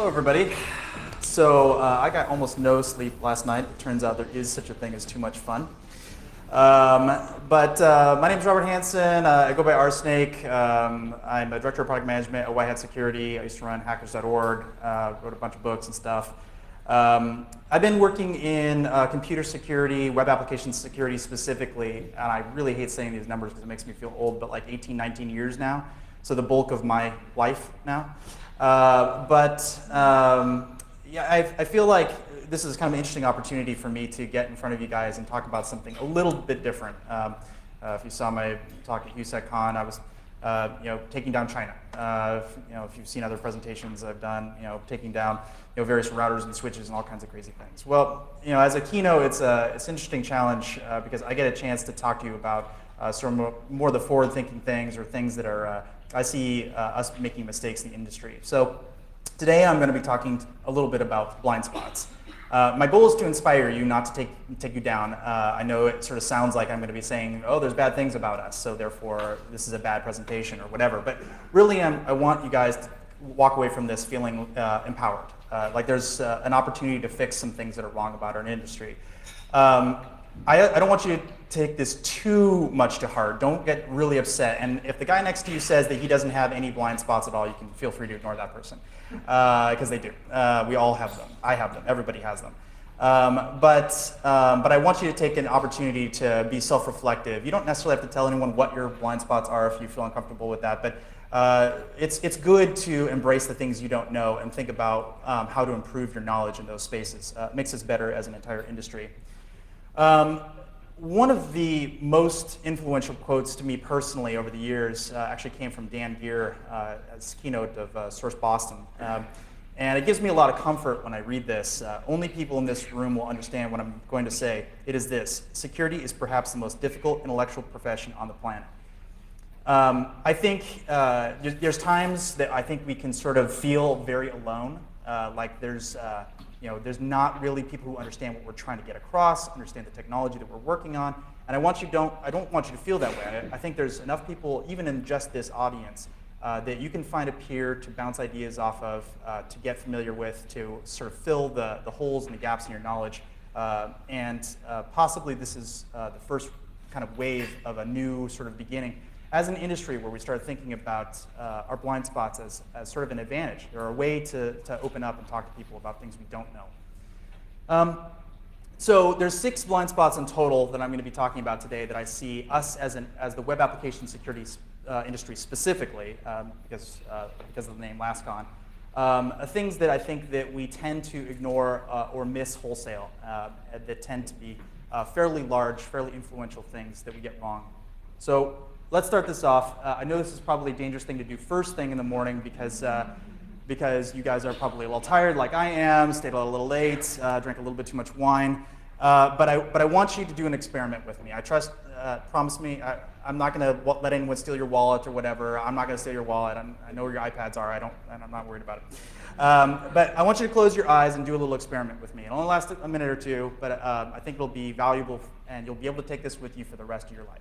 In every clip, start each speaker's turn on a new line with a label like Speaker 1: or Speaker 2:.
Speaker 1: Hello, everybody. So I got almost no sleep last night. It turns out there is such a thing as too much fun. My name is Robert Hansen. I go by RSnake. I'm a director of product management at White Hat Security. I used to run hackers.org, wrote a bunch of books and stuff. I've been working in computer security, web application security specifically, and I really hate saying these numbers because it makes me feel old, but like 18, 19 years now. So the bulk of my life now. Yeah, I feel like this is kind of an interesting opportunity for me to get in front of you guys and talk about something a little bit different. If you saw my talk at HUSECCon, I was taking down China. If you've seen other presentations I've done, taking down various routers and switches and all kinds of crazy things. Well, as a keynote, it's an interesting challenge because I get a chance to talk to you about sort of more the forward-thinking things or things that are I see us making mistakes in the industry. So today I'm going to be talking a little bit about blind spots. My goal is to inspire you, not to take you down. I know it sort of sounds like I'm going to be saying, oh, there's bad things about us, so therefore this is a bad presentation or whatever. But really, I want you guys to walk away from this feeling empowered. Like there's an opportunity to fix some things that are wrong about our industry. I don't want you to take this too much to heart. Don't get really upset. And if the guy next to you says that he doesn't have any blind spots at all, you can feel free to ignore that person, because they do. We all have them. I have them. Everybody has them. But I want you to take an opportunity to be self-reflective. You don't necessarily have to tell anyone what your blind spots are if you feel uncomfortable with that. But it's good to embrace the things you don't know and think about how to improve your knowledge in those spaces. It makes us better as an entire industry. One of the most influential quotes to me personally over the years actually came from Dan Geer as Keynote of Source Boston. And it gives me a lot of comfort when I read this. Only people in this room will understand what I'm going to say. It is this: security is perhaps the most difficult intellectual profession on the planet. I think there's times that I think we can sort of feel very alone, like there's not really people who understand what we're trying to get across, understand the technology that we're working on, and I don't want you to feel that way. I think there's enough people, even in just this audience, that you can find a peer to bounce ideas off of, to get familiar with, to sort of fill the holes and the gaps in your knowledge, and possibly this is the first kind of wave of a new sort of beginning as an industry where we start thinking about our blind spots as sort of an advantage. They're a way to open up and talk to people about things we don't know. So there's 6 blind spots in total that I'm going to be talking about today that I see us as the web application security industry specifically, because of the name LASCON, things that I think that we tend to ignore or miss wholesale, that tend to be fairly large, fairly influential things that we get wrong. So let's start this off. I know this is probably a dangerous thing to do first thing in the morning because you guys are probably a little tired like I am, stayed a little late, drank a little bit too much wine. But I want you to do an experiment with me. Promise me, I'm not going to let anyone steal your wallet or whatever. I'm not going to steal your wallet. I know where your iPads are. And I'm not worried about it. But I want you to close your eyes and do a little experiment with me. It'll only last a minute or two, but I think it'll be valuable, and you'll be able to take this with you for the rest of your life.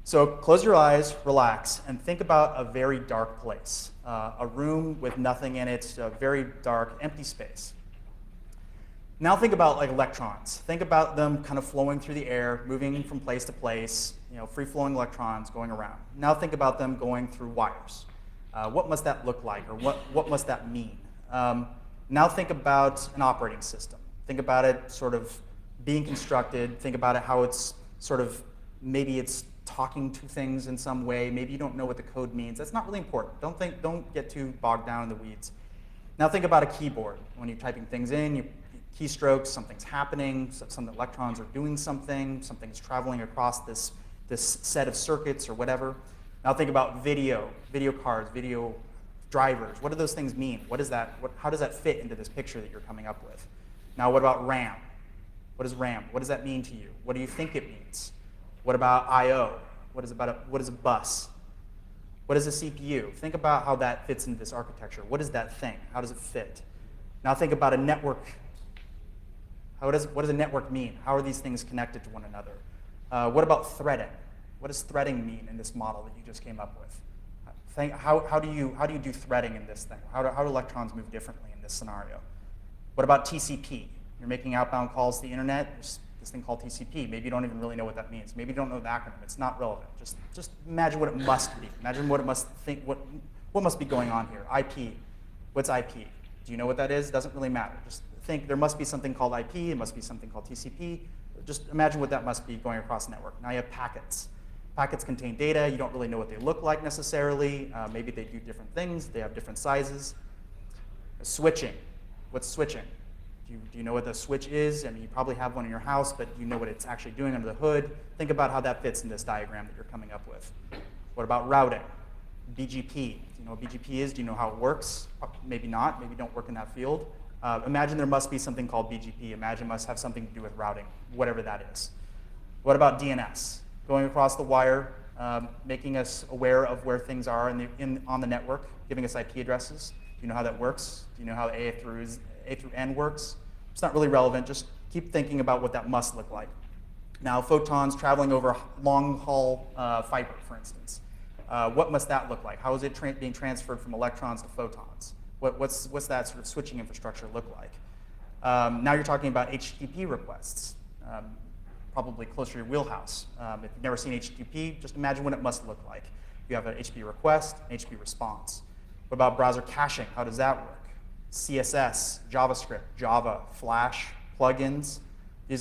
Speaker 1: So close your eyes, relax, and think about a very dark place, a room with nothing in it, a very dark, empty space. Now think about like electrons. Think about them kind of flowing through the air, moving from place to place, free-flowing electrons going around. Now think about them going through wires. What must that look like, or what must that mean? Now think about an operating system. Think about it sort of being constructed. Think about it how it's sort of, maybe it's talking to things in some way. Maybe you don't know what the code means. That's not really important. Don't get too bogged down in the weeds. Now think about a keyboard. When you're typing things in, you keystrokes, something's happening, some electrons are doing something, something's traveling across this set of circuits or whatever. Now think about video cards, video drivers. What do those things mean? What is that? How does that fit into this picture that you're coming up with? Now what about RAM? What is RAM? What does that mean to you? What do you think it means? What about I/O? What is a bus? What is a CPU? Think about how that fits into this architecture. What is that thing? How does it fit? Now think about a network. What does a network mean? How are these things connected to one another? What about threading? What does threading mean in this model that you just came up with? How do you do threading in this thing? How do electrons move differently in this scenario? What about TCP? You're making outbound calls to the internet. There's this thing called TCP. Maybe you don't even really know what that means. Maybe you don't know the acronym. It's not relevant. Just imagine what it must be. Imagine what it must think. What must be going on here? IP. What's IP? Do you know what that is? It doesn't really matter. Just think there must be something called IP. It must be something called TCP. Just imagine what that must be going across the network. Now you have packets. Packets contain data. You don't really know what they look like necessarily. Maybe they do different things. They have different sizes. Switching. What's switching? Do you know what the switch is? I mean, you probably have one in your house, but do you know what it's actually doing under the hood? Think about how that fits in this diagram that you're coming up with. What about routing? BGP. Do you know what BGP is? Do you know how it works? Maybe not. Maybe you don't work in that field. Imagine there must be something called BGP. Imagine it must have something to do with routing, whatever that is. What about DNS? Going across the wire, making us aware of where things are on the network, giving us IP addresses. Do you know how that works? Do you know how A through N works? It's not really relevant. Just keep thinking about what that must look like. Now, photons traveling over long-haul fiber, for instance. What must that look like? How is it being transferred from electrons to photons? What's that sort of switching infrastructure look like? Now you're talking about HTTP requests, probably closer to your wheelhouse. If you've never seen HTTP, just imagine what it must look like. You have an HTTP request, an HTTP response. What about browser caching? How does that work? CSS, JavaScript, Java, Flash, plugins.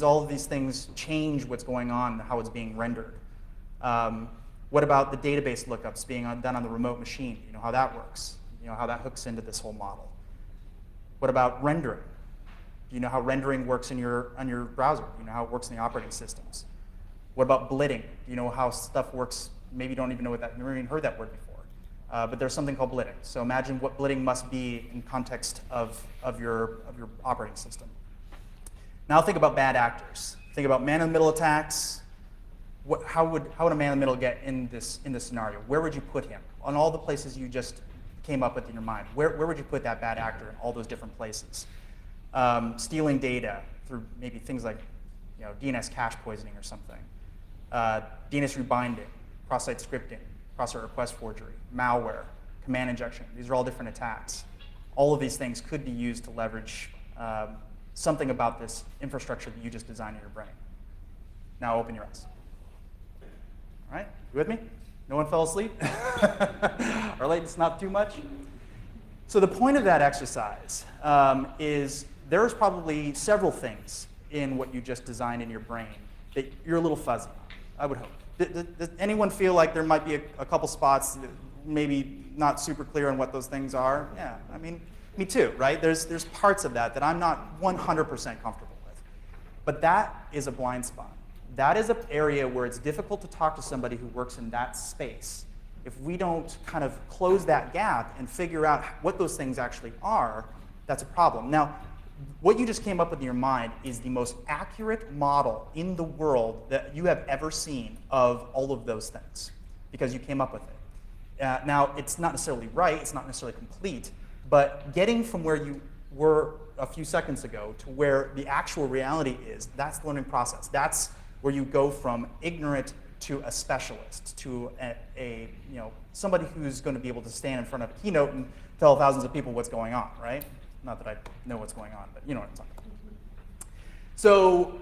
Speaker 1: All of these things change what's going on, how it's being rendered. What about the database lookups being done on the remote machine? You know how that works? You know how that hooks into this whole model. What about rendering? Do you know how rendering works on your browser? Do you know how it works in the operating systems? What about blitting? Do you know how stuff works? Maybe you don't even know what that, you've never even heard that word before. But there's something called blitting. So imagine what blitting must be in context of your operating system. Now think about bad actors. Think about man-in-the-middle attacks. How would a man-in-the-middle get in this scenario? Where would you put him? On all the places you just came up with in your mind, where would you put that bad actor in all those different places? Stealing data through maybe things like DNS cache poisoning or something. DNS rebinding, cross-site scripting, cross-site request forgery, malware, command injection. These are all different attacks. All of these things could be used to leverage something about this infrastructure that you just designed in your brain. Now open your eyes. All right, you with me? No one fell asleep? Or late, it's not too much? So the point of that exercise is there's probably several things in what you just designed in your brain that you're a little fuzzy on, I would hope. Does anyone feel like there might be a couple spots that maybe not super clear on what those things are? Yeah, I mean, me too, right? There's parts of that I'm not 100% comfortable with. But that is a blind spot. That is an area where it's difficult to talk to somebody who works in that space. If we don't kind of close that gap and figure out what those things actually are, that's a problem. Now, what you just came up with in your mind is the most accurate model in the world that you have ever seen of all of those things, because you came up with it. Now, it's not necessarily right, it's not necessarily complete, but getting from where you were a few seconds ago to where the actual reality is, that's the learning process. That's where you go from ignorant to a specialist, to somebody who's going to be able to stand in front of a keynote and tell thousands of people what's going on, right? Not that I know what's going on, but you know what I'm talking about. So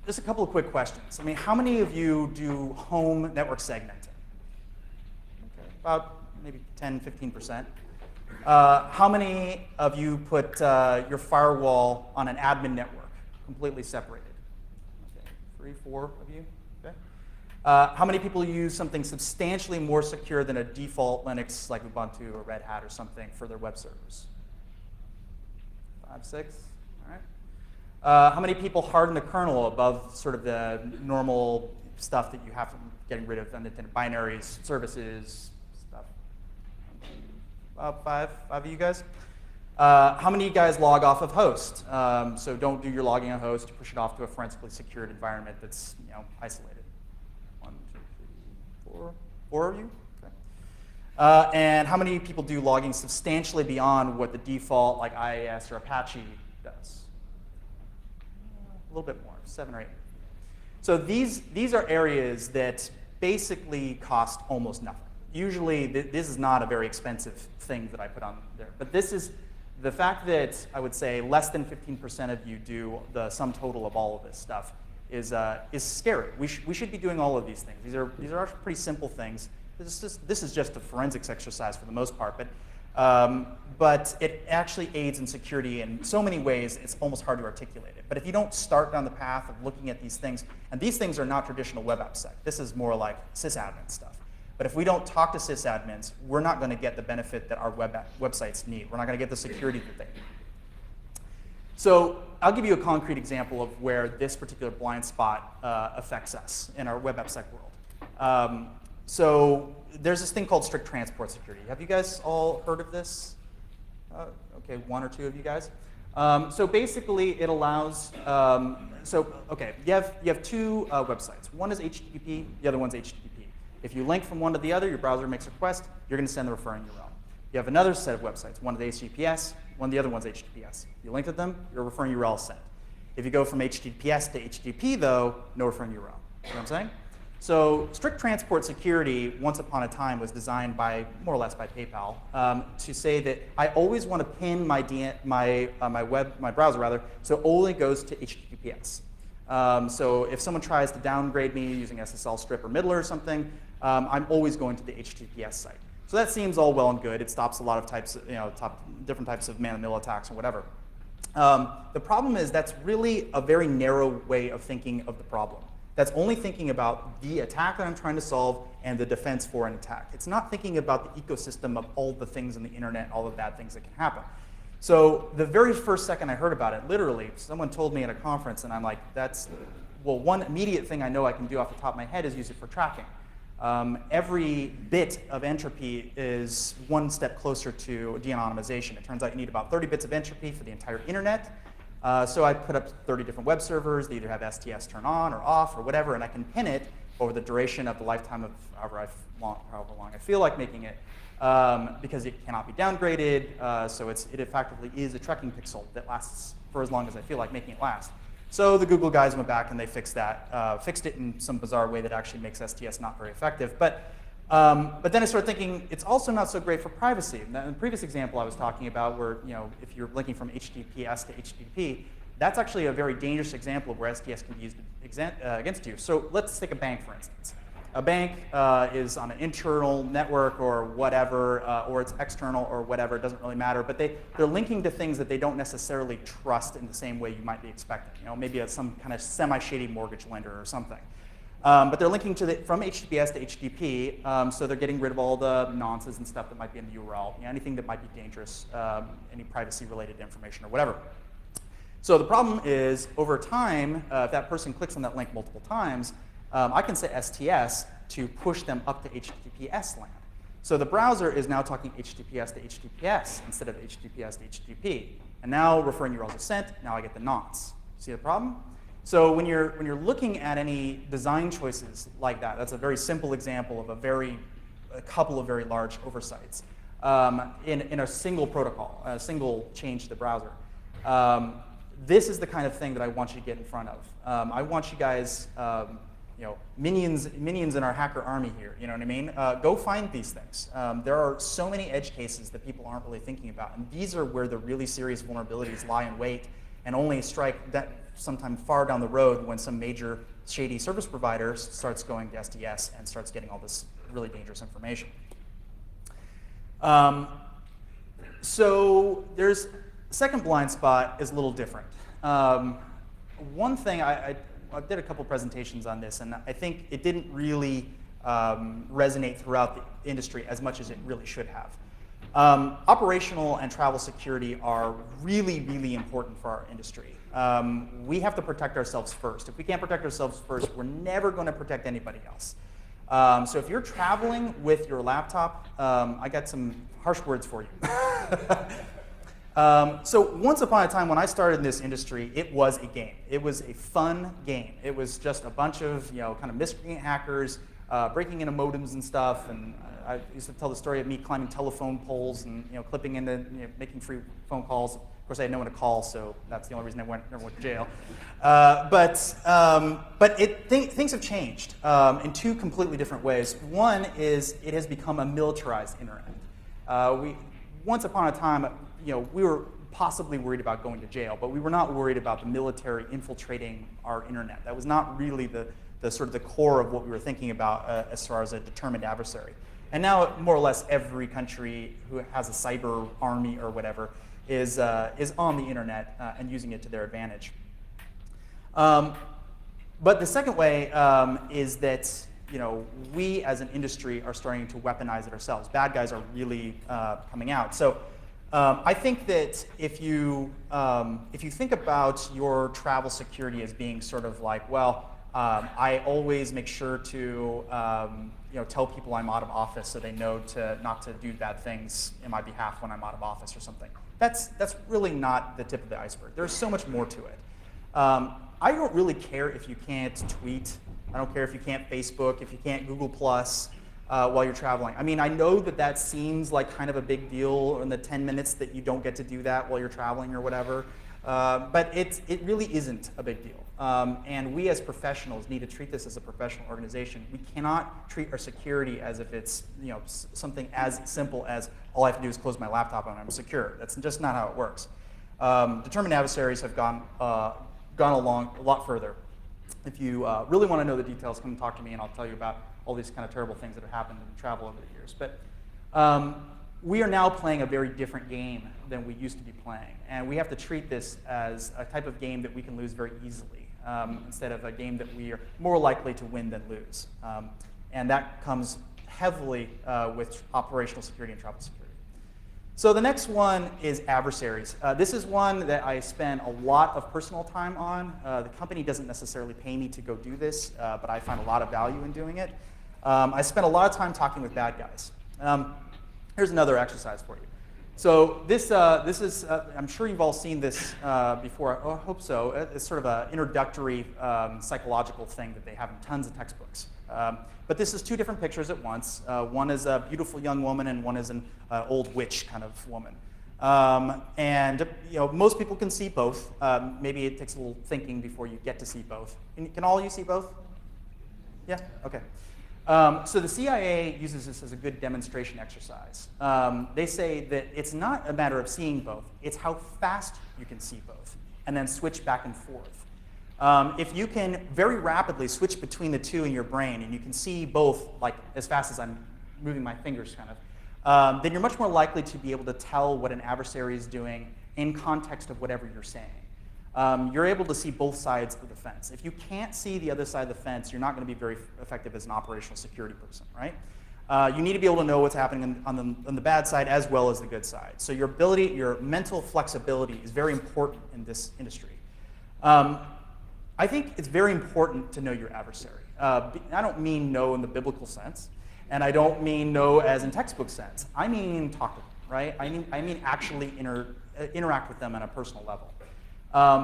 Speaker 1: just a couple of quick questions. I mean, how many of you do home network segmenting? Okay, about maybe 10, 15%. How many of you put your firewall on an admin network, completely separated? Okay, 3, 4 of you? Okay. How many people use something substantially more secure than a default Linux like Ubuntu or Red Hat or something for their web servers? 5, 6, all right. How many people harden the kernel above sort of the normal stuff that you have from getting rid of unintended binaries, services, stuff? About 5 of you guys. How many of you guys log off of host? So don't do your logging on host, you push it off to a forensically secured environment that's isolated. 1, 2, 3, 4. 4 of you? And how many people do logging substantially beyond what the default, like IIS or Apache, does? A little bit more, 7 or 8. So these are areas that basically cost almost nothing. usually this is not a very expensive thing that I put on there. But this is the fact that I would say less than 15% of you do the sum total of all of this stuff is scary. We should be doing all of these things. These are pretty simple things. This is just a forensics exercise for the most part, but it actually aids in security in so many ways, it's almost hard to articulate it. But if you don't start down the path of looking at these things, and these things are not traditional web app sec, this is more like sysadmin stuff. But if we don't talk to sysadmins, we're not going to get the benefit that our websites need. We're not going to get the security that they need. So I'll give you a concrete example of where this particular blind spot affects us in our web app sec world. So there's this thing called strict transport security. Have you guys all heard of this? Okay, one or two of you guys. So basically, it allows. Okay, you have two websites. One is HTTP. The other one's HTTP. If you link from one to the other, your browser makes a request. You're going to send the referring URL. You have another set of websites. One is HTTPS. The other one's HTTPS. You link to them. Your referring URL is sent. If you go from HTTPS to HTTP, though, no referring URL. You know what I'm saying? So strict transport security, once upon a time, was designed by, more or less by PayPal, to say that I always want to pin my browser rather, so it only goes to HTTPS. So if someone tries to downgrade me using SSL strip or middler or something, I'm always going to the HTTPS site. So that seems all well and good. It stops a lot of types, different types of man-in-the-middle attacks or whatever. The problem is that's really a very narrow way of thinking of the problem. That's only thinking about the attack that I'm trying to solve and the defense for an attack. It's not thinking about the ecosystem of all the things on the internet, all the bad things that can happen. So the very first second I heard about it, literally, someone told me at a conference, and I'm like, well, one immediate thing I know I can do off the top of my head is use it for tracking. Every bit of entropy is one step closer to de-anonymization. It turns out you need about 30 bits of entropy for the entire internet. So I put up 30 different web servers. They either have STS turn on or off or whatever, and I can pin it over the duration of the lifetime of however long I feel like making it, because it cannot be downgraded. So it effectively is a tracking pixel that lasts for as long as I feel like making it last. So the Google guys went back and they fixed that, fixed it in some bizarre way that actually makes STS not very effective. But then I started thinking it's also not so great for privacy. In the previous example I was talking about, where if you're linking from HTTPS to HTTP, that's actually a very dangerous example of where STS can be used against you. So let's take a bank, for instance. A bank is on an internal network or whatever, or it's external or whatever, it doesn't really matter. But they're linking to things that they don't necessarily trust in the same way you might be expecting. Maybe some kind of semi-shady mortgage lender or something. But they're linking from HTTPS to HTTP, so they're getting rid of all the nonces and stuff that might be in the URL, anything that might be dangerous, any privacy-related information or whatever. So the problem is, over time, if that person clicks on that link multiple times, I can set STS to push them up to HTTPS land. So the browser is now talking HTTPS to HTTPS instead of HTTPS to HTTP. And now referring URLs are sent, now I get the nonce. See the problem? So when you're looking at any design choices like that, that's a very simple example of a couple of very large oversights in a single protocol, a single change to the browser. This is the kind of thing that I want you to get in front of. I want you guys, minions in our hacker army here. You know what I mean? Go find these things. There are so many edge cases that people aren't really thinking about, and these are where the really serious vulnerabilities lie in wait, and only strike that sometime far down the road when some major shady service provider starts going to STS and starts getting all this really dangerous information. So there's second blind spot is a little different. One thing, I did a couple presentations on this, and I think it didn't really resonate throughout the industry as much as it really should have. Operational and travel security are really, really important for our industry. We have to protect ourselves first. If we can't protect ourselves first, we're never going to protect anybody else. So if you're traveling with your laptop, I got some harsh words for you. So once upon a time, when I started in this industry, it was a game. It was a fun game. It was just a bunch of kind of miscreant hackers breaking into modems and stuff. And I used to tell the story of me climbing telephone poles and clipping into making free phone calls. Of course, I had no one to call, so that's the only reason I never went to jail. But things have changed in two completely different ways. One is it has become a militarized internet. Once upon a time, we were possibly worried about going to jail, but we were not worried about the military infiltrating our internet. That was not really the sort of the core of what we were thinking about as far as a determined adversary. And now, more or less, every country who has a cyber army or whatever is on the internet and using it to their advantage. But the second way is that we as an industry are starting to weaponize it ourselves. Bad guys are really coming out. So I think that if you think about your travel security as being sort of like, well, I always make sure to tell people I'm out of office so they know not to do bad things in my behalf when I'm out of office or something. That's really not the tip of the iceberg. There's so much more to it. I don't really care if you can't tweet. I don't care if you can't Facebook, if you can't Google Plus while you're traveling. I mean, I know that seems like kind of a big deal in the 10 minutes that you don't get to do that while you're traveling or whatever. But it really isn't a big deal. And we as professionals need to treat this as a professional organization. We cannot treat our security as if it's something as simple as all I have to do is close my laptop and I'm secure. That's just not how it works. Determined adversaries have gone along a lot further. If you really want to know the details, come and talk to me and I'll tell you about all these kind of terrible things that have happened in travel over the years. But we are now playing a very different game than we used to be playing. And we have to treat this as a type of game that we can lose very easily, instead of a game that we are more likely to win than lose. And that comes heavily with operational security and travel security. So the next one is adversaries. This is one that I spend a lot of personal time on. The company doesn't necessarily pay me to go do this, but I find a lot of value in doing it. I spend a lot of time talking with bad guys. Here's another exercise for you. So this is, I'm sure you've all seen this before, I hope so. It's sort of an introductory psychological thing that they have in tons of textbooks. But this is two different pictures at once. One is a beautiful young woman and one is an old witch kind of woman. And most people can see both. Maybe it takes a little thinking before you get to see both. Can all of you see both? Yeah? Okay. So the CIA uses this as a good demonstration exercise. They say that it's not a matter of seeing both, it's how fast you can see both, and then switch back and forth. If you can very rapidly switch between the two in your brain, and you can see both like as fast as I'm moving my fingers kind of, then you're much more likely to be able to tell what an adversary is doing in context of whatever you're saying. You're able to see both sides of the fence. If you can't see the other side of the fence, you're not going to be very effective as an operational security person, right? You need to be able to know what's happening on the bad side as well as the good side. So your ability, your mental flexibility is very important in this industry. I think it's very important to know your adversary. I don't mean know in the biblical sense, and I don't mean know as in textbook sense. I mean talk to them, right? I mean actually interact with them on a personal level.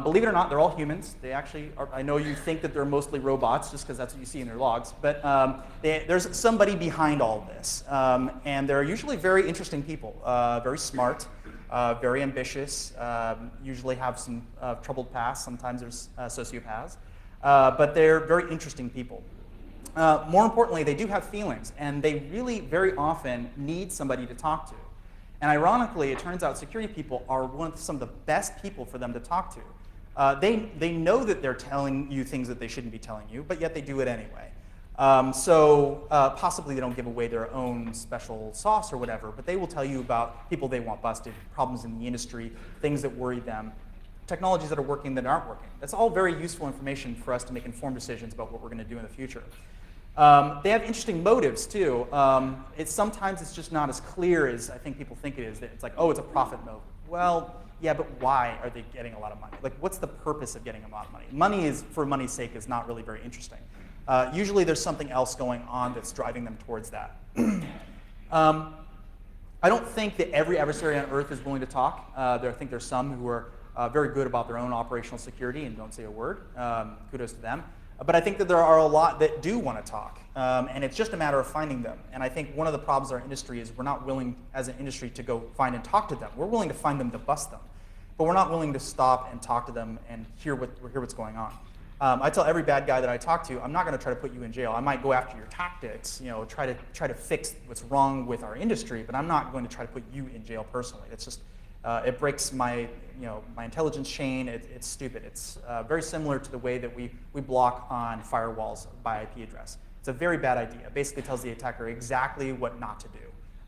Speaker 1: Believe it or not, they're all humans. They actually are, I know you think that they're mostly robots just because that's what you see in their logs, but there's somebody behind all of this. And they're usually very interesting people, very smart, very ambitious, usually have some troubled past. Sometimes there's sociopaths, but they're very interesting people. More importantly, they do have feelings, and they really very often need somebody to talk to. And ironically, it turns out security people are some of the best people for them to talk to. They know that they're telling you things that they shouldn't be telling you, but yet they do it anyway. So possibly they don't give away their own special sauce or whatever, but they will tell you about people they want busted, problems in the industry, things that worry them, technologies that are working that aren't working. That's all very useful information for us to make informed decisions about what we're going to do in the future. They have interesting motives too. Sometimes it's just not as clear as I think people think it is. It's like, oh, it's a profit motive. Well, yeah, but why are they getting a lot of money? Like, what's the purpose of getting a lot of money? Money is, for money's sake, is not really very interesting. Usually there's something else going on that's driving them towards that. I don't think that every adversary on Earth is willing to talk. I think there's some who are very good about their own operational security and don't say a word. Kudos to them. But I think that there are a lot that do want to talk, and it's just a matter of finding them. And I think one of the problems in our industry is we're not willing, as an industry, to go find and talk to them. We're willing to find them to bust them, but we're not willing to stop and talk to them and hear what's going on. I tell every bad guy that I talk to, I'm not going to try to put you in jail. I might go after your tactics, try to fix what's wrong with our industry, but I'm not going to try to put you in jail personally. It's just it breaks my my intelligence chain. It's stupid. It's very similar to the way that we block on firewalls by IP address. It's a very bad idea. It basically tells the attacker exactly what not to do.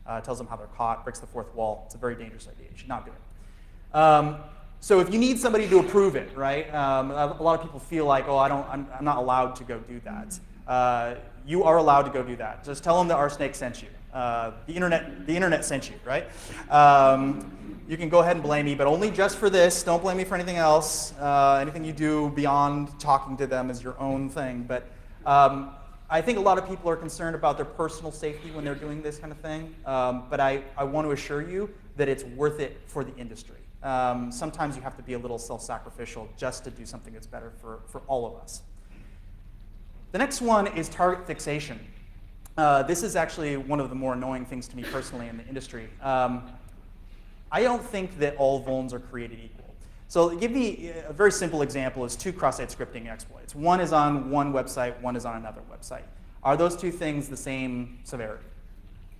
Speaker 1: It tells them how they're caught, breaks the fourth wall. It's a very dangerous idea. You should not do it. So if you need somebody to approve it, right? A lot of people feel like, oh, I'm not allowed to go do that. You are allowed to go do that. Just tell them that RSnake sent you. The internet sent you, right? You can go ahead and blame me, but only just for this. Don't blame me for anything else. Anything you do beyond talking to them is your own thing. But I think a lot of people are concerned about their personal safety when they're doing this kind of thing. But I want to assure you that it's worth it for the industry. Sometimes you have to be a little self-sacrificial just to do something that's better for all of us. The next one is target fixation. This is actually one of the more annoying things to me personally in the industry. I don't think that all vulns are created equal. So give me a very simple example is 2 cross-site scripting exploits. One is on one website, one is on another website. Are those 2 things the same severity?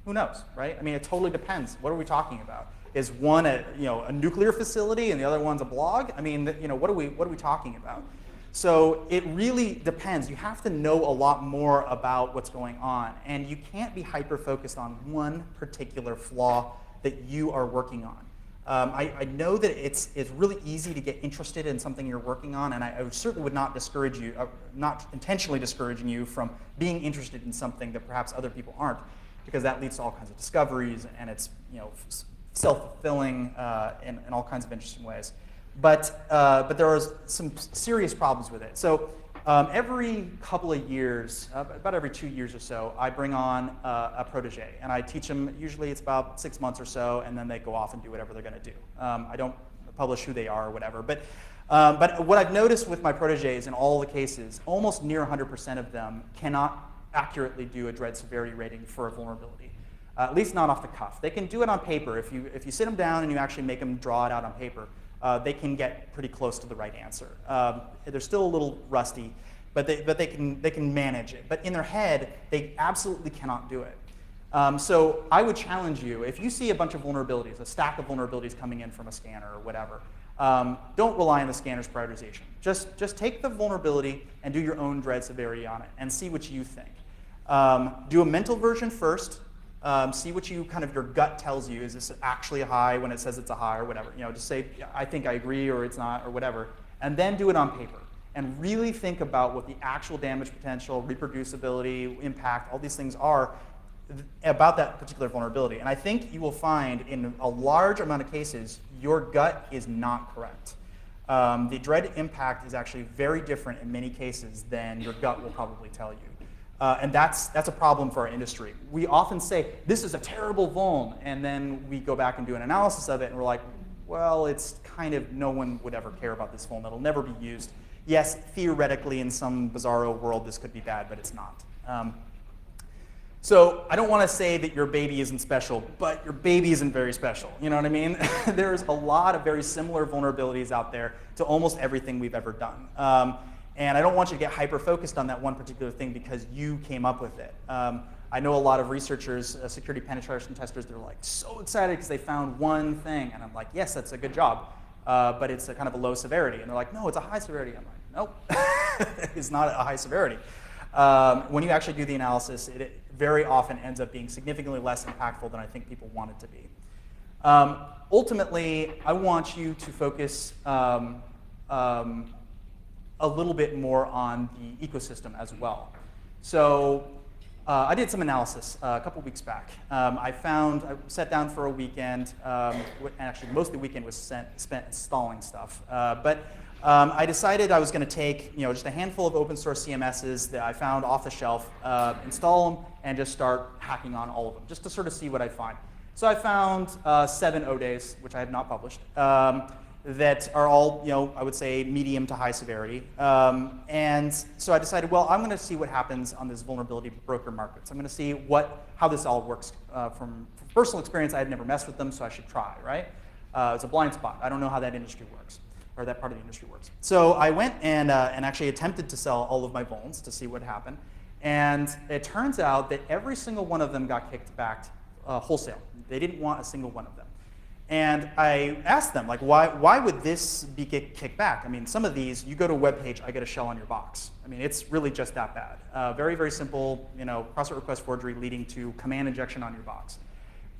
Speaker 1: Who knows, right? I mean, it totally depends. What are we talking about? Is one a nuclear facility and the other one's a blog? I mean, what are we talking about? So it really depends. You have to know a lot more about what's going on, and you can't be hyper-focused on one particular flaw that you are working on. I know that it's really easy to get interested in something you're working on, and I certainly would not discourage you, not intentionally discouraging you from being interested in something that perhaps other people aren't, because that leads to all kinds of discoveries, and it's self-fulfilling in all kinds of interesting ways. But there are some serious problems with it. So every couple of years, about every 2 years or so, I bring on a protege, and I teach them. Usually it's about 6 months or so, and then they go off and do whatever they're going to do. I don't publish who they are or whatever. But what I've noticed with my proteges in all the cases, almost near 100% of them cannot accurately do a dread severity rating for a vulnerability. At least not off the cuff. They can do it on paper. If you sit them down and you actually make them draw it out on paper, they can get pretty close to the right answer. They're still a little rusty, but they can manage it. But in their head, they absolutely cannot do it. So I would challenge you, if you see a bunch of vulnerabilities, a stack of vulnerabilities coming in from a scanner or whatever, don't rely on the scanner's prioritization. Just take the vulnerability and do your own dread severity on it and see what you think. Do a mental version first. See what your gut tells you. Is this actually a high when it says it's a high or whatever? Just say, I think I agree or it's not or whatever. And then do it on paper. And really think about what the actual damage potential, reproducibility, impact, all these things are about that particular vulnerability. And I think you will find in a large amount of cases, your gut is not correct. The dread impact is actually very different in many cases than your gut will probably tell you. And that's a problem for our industry. We often say, this is a terrible vuln, and then we go back and do an analysis of it, and we're like, well, it's kind of, no one would ever care about this vuln. It'll never be used. Yes, theoretically, in some bizarro world, this could be bad, but it's not. So I don't want to say that your baby isn't special, but your baby isn't very special. You know what I mean? There's a lot of very similar vulnerabilities out there to almost everything we've ever done. And I don't want you to get hyper-focused on that one particular thing because you came up with it. I know a lot of researchers, security penetration testers, they're like so excited because they found one thing. And I'm like, yes, that's a good job. But it's a kind of a low severity. And they're like, no, it's a high severity. I'm like, nope, it's not a high severity. When you actually do the analysis, it very often ends up being significantly less impactful than I think people want it to be. Ultimately, I want you to focus a little bit more on the ecosystem as well. So I did some analysis a couple weeks back. I sat down for a weekend, and actually most of the weekend was spent installing stuff. But I decided I was going to take just a handful of open source CMSs that I found off the shelf, install them, and just start hacking on all of them, just to sort of see what I find. So I found 7 ODAs, which I have not published. that are all, I would say medium to high severity. And so I decided, well, I'm going to see what happens on this vulnerability broker markets. I'm going to see how this all works. From personal experience, I had never messed with them, so I should try, right? It's a blind spot. I don't know how that industry works, or that part of the industry works. So I went and actually attempted to sell all of my vulns to see what happened. And it turns out that every single one of them got kicked back wholesale. They didn't want a single one of them. And I asked them, like, why would this be kicked back? I mean, some of these, you go to a web page, I get a shell on your box. I mean, it's really just that bad. Very, very simple, cross-site request forgery leading to command injection on your box.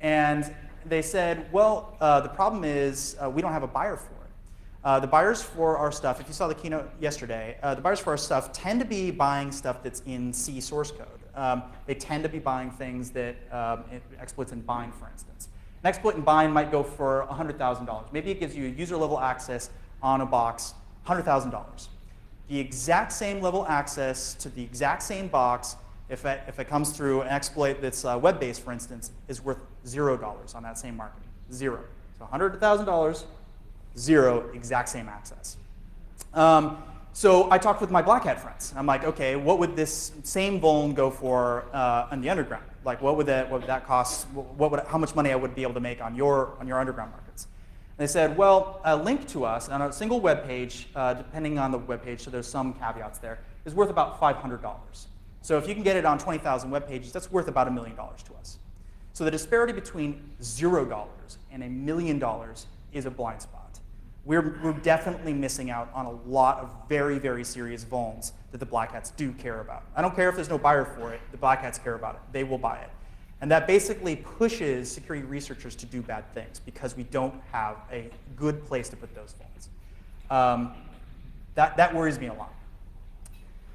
Speaker 1: And they said, well, the problem is we don't have a buyer for it. The buyers for our stuff, if you saw the keynote yesterday, the buyers for our stuff tend to be buying stuff that's in C source code. They tend to be buying things that exploits in bind, for instance. An exploit in bind might go for $100,000. Maybe it gives you user level access on a box, $100,000. The exact same level access to the exact same box, if it comes through an exploit that's web-based, for instance, is worth $0 on that same market. Zero. So $100,000, zero, exact same access. So I talked with my black hat friends. I'm like, okay, what would this same vuln go for on the underground? Like, what would that cost? How much money I would be able to make on your underground markets? And they said, well, a link to us on a single web page, depending on the web page, so there's some caveats there, is worth about $500. So if you can get it on 20,000 web pages, that's worth about $1 million to us. So the disparity between $0 and $1 million is a blind spot. We're definitely missing out on a lot of very, very serious vulns that the black hats do care about. I don't care if there's no buyer for it. The black hats care about it. They will buy it. And that basically pushes security researchers to do bad things because we don't have a good place to put those vulns. That worries me a lot.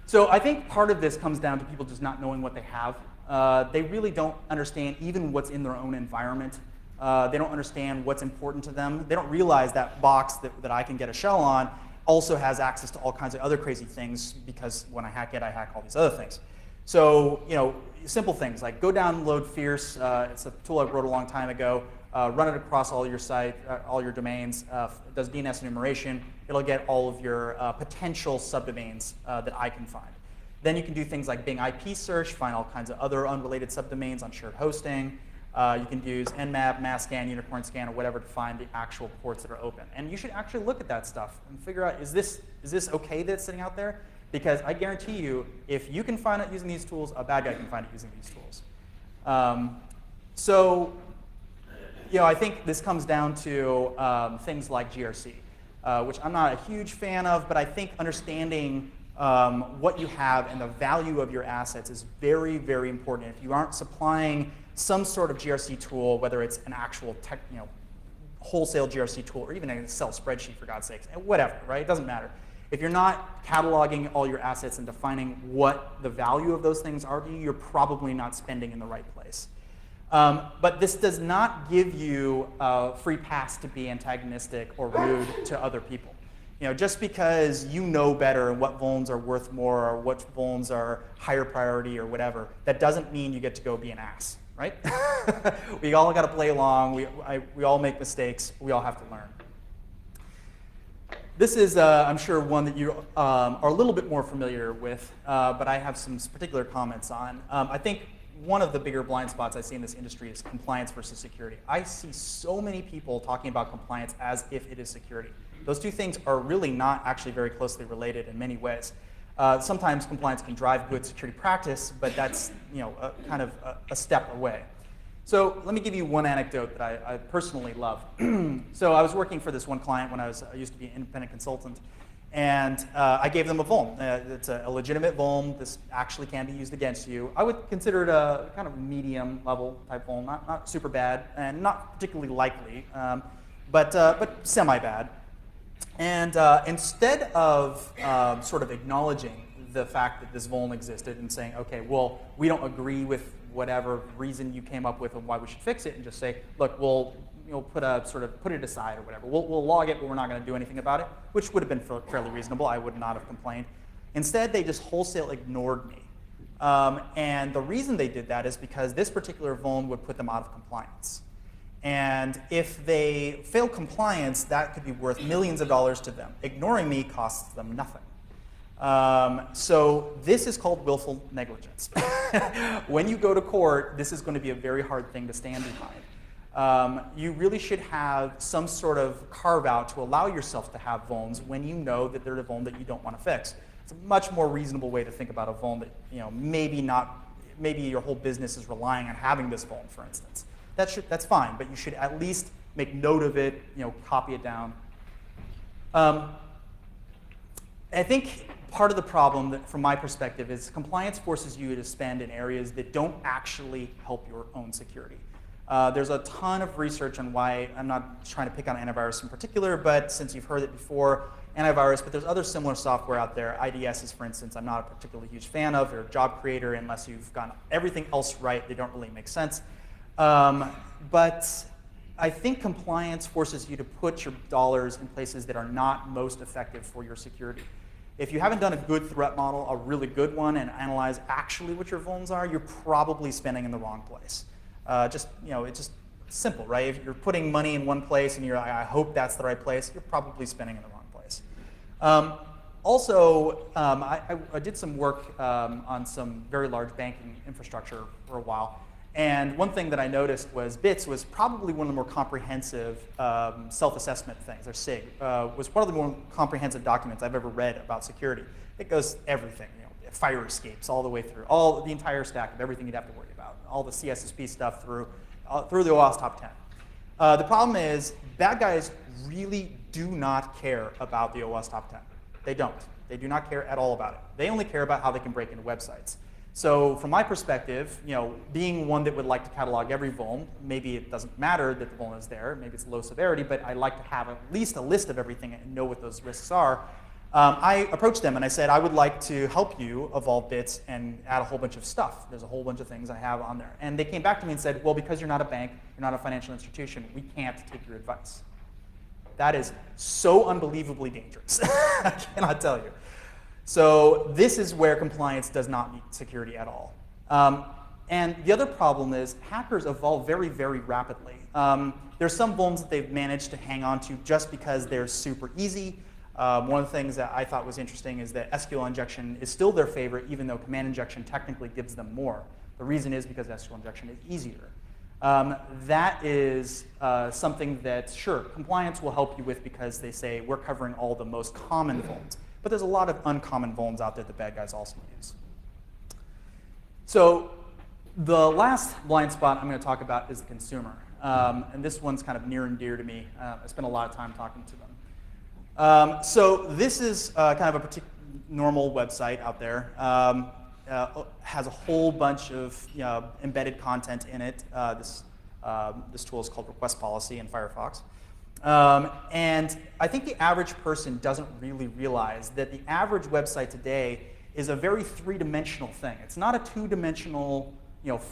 Speaker 1: So I think part of this comes down to people just not knowing what they have. They really don't understand even what's in their own environment. They don't understand what's important to them. They don't realize that box that I can get a shell on also has access to all kinds of other crazy things because when I hack it, I hack all these other things. So, simple things like go download Fierce. It's a tool I wrote a long time ago. Run it across all your site, all your domains. It does DNS enumeration. It'll get all of your potential subdomains that I can find. Then you can do things like Bing IP search, find all kinds of other unrelated subdomains on shared hosting. You can use Nmap, Masscan, Unicorn Scan, or whatever to find the actual ports that are open. And you should actually look at that stuff and figure out, is this okay that it's sitting out there? Because I guarantee you, if you can find it using these tools, a bad guy can find it using these tools. I think this comes down to things like GRC, which I'm not a huge fan of, but I think understanding what you have and the value of your assets is very, very important. If you aren't supplying some sort of GRC tool, whether it's an actual wholesale GRC tool or even an Excel spreadsheet, for God's sakes, whatever, right? It doesn't matter. If you're not cataloging all your assets and defining what the value of those things are to you, you're probably not spending in the right place. But this does not give you a free pass to be antagonistic or rude to other people. Just because you know better what vulns are worth more or what vulns are higher priority or whatever, that doesn't mean you get to go be an ass, right? We all got to play along. We all make mistakes. We all have to learn. This is, I'm sure, one that you are a little bit more familiar with, but I have some particular comments on. I think one of the bigger blind spots I see in this industry is compliance versus security. I see so many people talking about compliance as if it is security. Those two things are really not actually very closely related in many ways. Sometimes compliance can drive good security practice, but that's kind of a step away. So let me give you one anecdote that I personally love. So I was working for this one client when I used to be an independent consultant, and I gave them a vuln. It's a legitimate vuln. This actually can be used against you. I would consider it a kind of medium level type vuln, not super bad and not particularly likely, but semi-bad. And instead of sort of acknowledging the fact that this vuln existed and saying, okay, well, we don't agree with whatever reason you came up with and why we should fix it, and just say, look, we'll put it aside or whatever. We'll log it, but we're not going to do anything about it, which would have been fairly reasonable. I would not have complained. Instead, they just wholesale ignored me. And the reason they did that is because this particular vuln would put them out of compliance. And if they fail compliance, that could be worth millions of dollars to them. Ignoring me costs them nothing. So this is called willful negligence. When you go to court, this is going to be a very hard thing to stand behind. You really should have some sort of carve-out to allow yourself to have vulns when you know that they're a vuln that you don't want to fix. It's a much more reasonable way to think about a vuln that maybe your whole business is relying on having this vuln, for instance. That's fine, but you should at least make note of it, copy it down. I think part of the problem, from my perspective, is compliance forces you to spend in areas that don't actually help your own security. There's a ton of research on why. I'm not trying to pick on antivirus in particular, but since you've heard it before, antivirus, but there's other similar software out there. IDSs, for instance, I'm not a particularly huge fan of. They're a job creator. Unless you've gotten everything else right, they don't really make sense. But I think compliance forces you to put your dollars in places that are not most effective for your security. If you haven't done a good threat model, a really good one, and analyze actually what your vulns are, you're probably spending in the wrong place. It's just simple, right? If you're putting money in one place and you're like, I hope that's the right place, you're probably spending in the wrong place. I did some work on some very large banking infrastructure for a while. And one thing that I noticed was BITS was probably one of the more comprehensive self-assessment things, or SIG, was one of the more comprehensive documents I've ever read about security. It goes everything, fire escapes all the way through, the entire stack of everything you'd have to worry about, all the CSSP stuff through the OWASP top 10. The problem is bad guys really do not care about the OWASP top 10. They don't. They do not care at all about it. They only care about how they can break into websites. So from my perspective, being one that would like to catalog every vuln, maybe it doesn't matter that the vuln is there, maybe it's low severity, but I like to have at least a list of everything and know what those risks are. I approached them and I said, I would like to help you evolve bits and add a whole bunch of stuff. There's a whole bunch of things I have on there. And they came back to me and said, well, because you're not a bank, you're not a financial institution, we can't take your advice. That is so unbelievably dangerous. I cannot tell you. So this is where compliance does not meet security at all. And the other problem is hackers evolve very, very rapidly. There's some vulns that they've managed to hang on to just because they're super easy. One of the things that I thought was interesting is that SQL injection is still their favorite, even though command injection technically gives them more. The reason is because SQL injection is easier. That is something that, sure, compliance will help you with because they say we're covering all the most common vulns. But there's a lot of uncommon vulns out there that bad guys also use. So the last blind spot I'm going to talk about is the consumer. And this one's kind of near and dear to me. I spend a lot of time talking to them. So this is kind of a normal website out there. Has a whole bunch of embedded content in it. This tool is called Request Policy in Firefox. And I think the average person doesn't really realize that the average website today is a very three-dimensional thing. It's not a two-dimensional,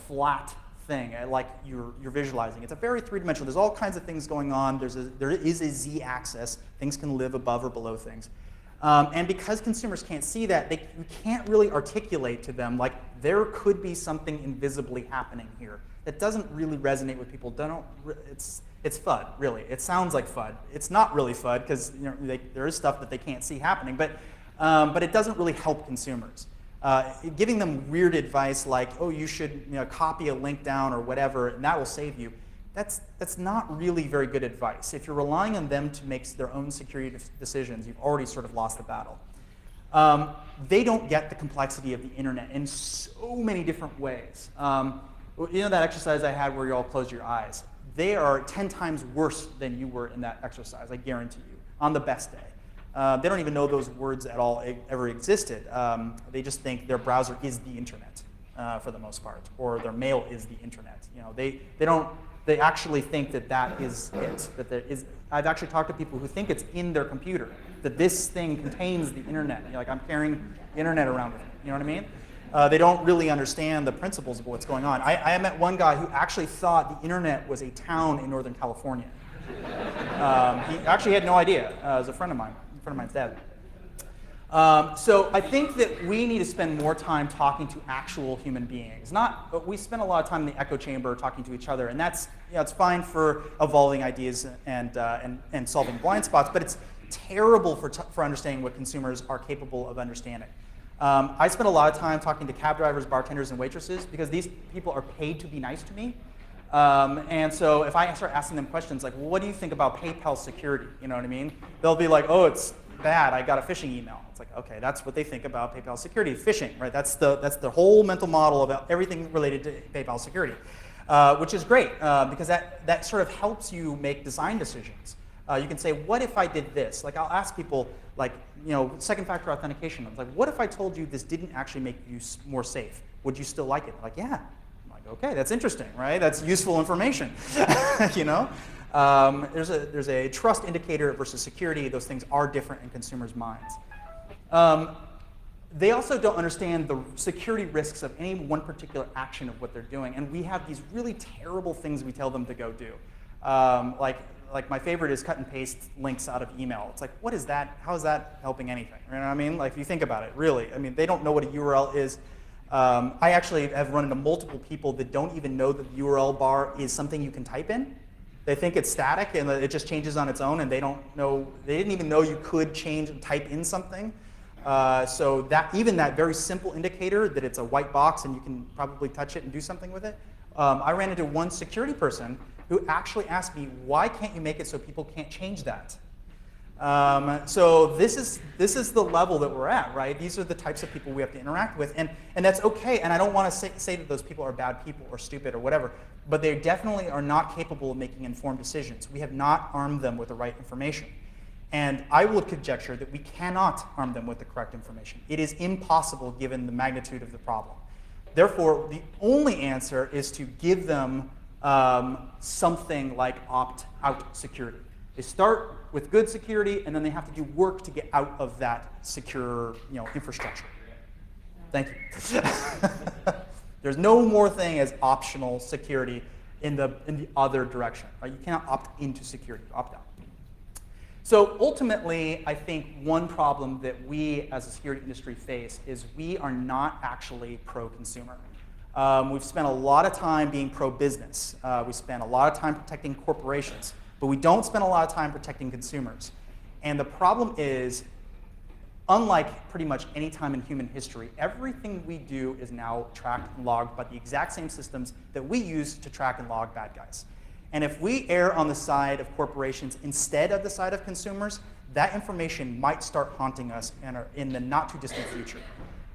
Speaker 1: flat thing like you're visualizing. It's a very three-dimensional. There's all kinds of things going on. There is a z-axis. Things can live above or below things. And because consumers can't see that, we can't really articulate to them like there could be something invisibly happening here. That doesn't really resonate with people. It's FUD, really. It sounds like FUD. It's not really FUD because there is stuff that they can't see happening, but it doesn't really help consumers. Giving them weird advice like, oh, you should copy a link down or whatever, and that will save you. That's not really very good advice. If you're relying on them to make their own security decisions, you've already sort of lost the battle. They don't get the complexity of the internet in so many different ways. That exercise I had where you all closed your eyes? They are 10 times worse than you were in that exercise, I guarantee you, on the best day. They don't even know those words at all ever existed. They just think their browser is the internet for the most part, or their mail is the internet. They actually think that is it. I've actually talked to people who think it's in their computer, that this thing contains the internet. I'm carrying the internet around with me. You know what I mean? They don't really understand the principles of what's going on. I met one guy who actually thought the internet was a town in Northern California. He actually had no idea. It was a friend of mine's dad. So I think that we need to spend more time talking to actual human beings. We spend a lot of time in the echo chamber talking to each other, and that's, it's fine for evolving ideas and solving blind spots, but it's terrible for understanding what consumers are capable of understanding. I spend a lot of time talking to cab drivers, bartenders, and waitresses because these people are paid to be nice to me. And so if I start asking them questions like, well, what do you think about PayPal security? You know what I mean? They'll be like, oh, it's bad. I got a phishing email. It's like, okay, that's what they think about PayPal security, phishing, right? That's the whole mental model about everything related to PayPal security, which is great because that sort of helps you make design decisions. You can say, what if I did this? Like, I'll ask people, like, second factor authentication. I was like, what if I told you this didn't actually make you more safe? Would you still like it? Like, yeah. I'm like, okay, that's interesting, right? That's useful information, There's a trust indicator versus security. Those things are different in consumers' minds. They also don't understand the security risks of any one particular action of what they're doing. And we have these really terrible things we tell them to go do. Like my favorite is cut and paste links out of email. It's like, what is that? How is that helping anything? You know what I mean? Like, if you think about it, really. I mean, they don't know what a URL is. I actually have run into multiple people that don't even know that the URL bar is something you can type in. They think it's static and it just changes on its own, and they didn't even know you could change and type in something. So even that very simple indicator that it's a white box and you can probably touch it and do something with it. I ran into one security person who actually asked me, why can't you make it so people can't change that? So this is the level that we're at, right? These are the types of people we have to interact with, and that's okay. And I don't want to say that those people are bad people or stupid or whatever, but they definitely are not capable of making informed decisions. We have not armed them with the right information. And I would conjecture that we cannot arm them with the correct information. It is impossible given the magnitude of the problem. Therefore, the only answer is to give them something like opt-out security. They start with good security, and then they have to do work to get out of that secure, infrastructure. Thank you. There's no more thing as optional security in the other direction. Right? You cannot opt into security, opt out. So ultimately, I think one problem that we as a security industry face is we are not actually pro-consumer. We've spent a lot of time being pro-business. We spend a lot of time protecting corporations, but we don't spend a lot of time protecting consumers. And the problem is, unlike pretty much any time in human history, everything we do is now tracked and logged by the exact same systems that we use to track and log bad guys. And if we err on the side of corporations instead of the side of consumers, that information might start haunting us in the not too distant future.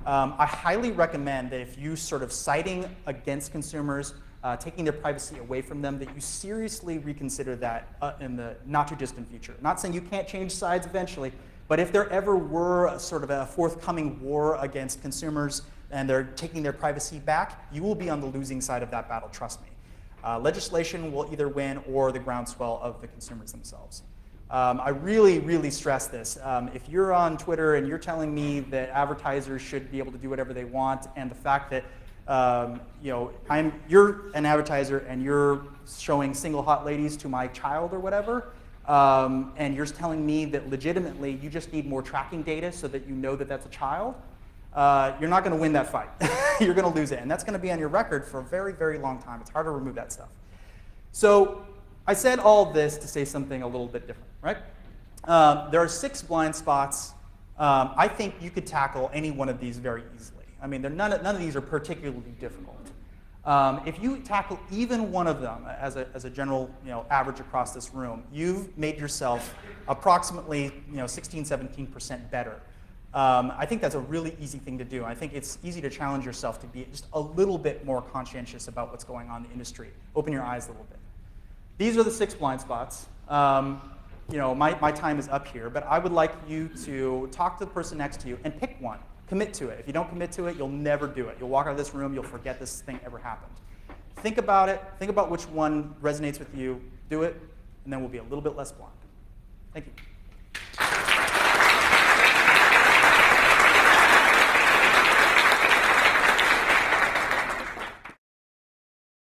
Speaker 1: I highly recommend that if you sort of siding against consumers, taking their privacy away from them, that you seriously reconsider that in the not too distant future. Not saying you can't change sides eventually, but if there ever were a sort of a forthcoming war against consumers and they're taking their privacy back, you will be on the losing side of that battle, trust me. Legislation will either win or the groundswell of the consumers themselves. I really, really stress this. If you're on Twitter and you're telling me that advertisers should be able to do whatever they want, and the fact that you're an advertiser and you're showing single hot ladies to my child or whatever, and you're telling me that legitimately you just need more tracking data so that you know that that's a child, you're not going to win that fight. You're going to lose it. And that's going to be on your record for a very, very long time. It's hard to remove that stuff. So I said all this to say something a little bit different, right? There are 6 blind spots. I think you could tackle any one of these very easily. I mean, none of these are particularly difficult. If you tackle even one of them as a general average across this room, you've made yourself approximately 16, 17% better. I think that's a really easy thing to do. I think it's easy to challenge yourself to be just a little bit more conscientious about what's going on in the industry. Open your eyes a little bit. These are the 6 blind spots. My time is up here, but I would like you to talk to the person next to you and pick one. Commit to it. If you don't commit to it, you'll never do it. You'll walk out of this room, you'll forget this thing ever happened. Think about it. Think about which one resonates with you. Do it, and then we'll be a little bit less blind. Thank you.